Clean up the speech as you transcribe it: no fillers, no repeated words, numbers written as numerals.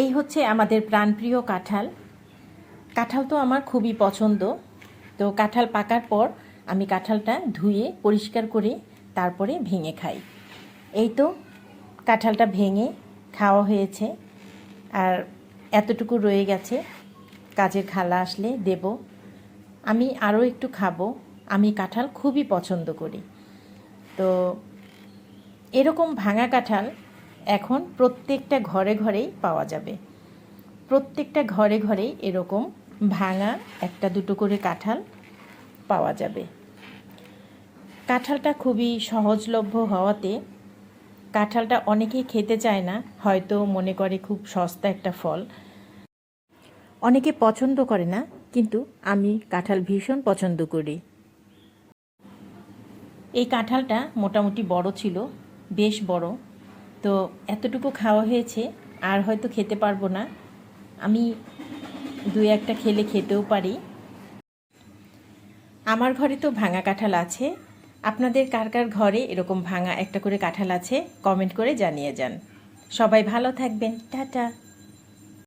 এই হচ্ছে আমাদের প্রাণপ্রিয় কাঁঠাল। কাঁঠাল তো আমার খুবই পছন্দ। তো কাঁঠাল পাকার পর আমি কাঁঠালটা ধুয়ে পরিষ্কার করে তারপরে ভেঙে খাই। এই তো কাঁঠালটা ভেঙে খাওয়া হয়েছে, আর এতটুকু রয়ে গেছে, কাজের খালা আসলে দেব। আমি আরও একটু খাবো। আমি কাঁঠাল খুবই পছন্দ করি। তো এরকম ভাঙা কাঁঠাল এখন প্রত্যেকটা ঘরে ঘরেই পাওয়া যাবে। প্রত্যেকটা ঘরে ঘরেই এরকম ভাঙা একটা দুটো করে কাঁঠাল পাওয়া যাবে। কাঁঠালটা খুবই সহজলভ্য হওয়াতে কাঁঠালটা অনেকেই খেতে চায় না, হয়তো মনে করে খুব সস্তা একটা ফল। অনেকে পছন্দ করে না, কিন্তু আমি কাঁঠাল ভীষণ পছন্দ করি। এই কাঁঠালটা মোটামুটি বড় ছিল, বেশ বড়। তো এতটুকু খাওয়া হয়েছে, আর হয়তো খেতে পারবো না। আমি দুই একটা খেলে খেতেও পারি। আমার ঘরে তো ভাঙা কাঁঠাল আছে। আপনাদের কার কার ঘরে এরকম ভাঙা একটা করে কাঁঠাল আছে কমেন্ট করে জানিয়ে যান। সবাই ভালো থাকবেন। টাটা।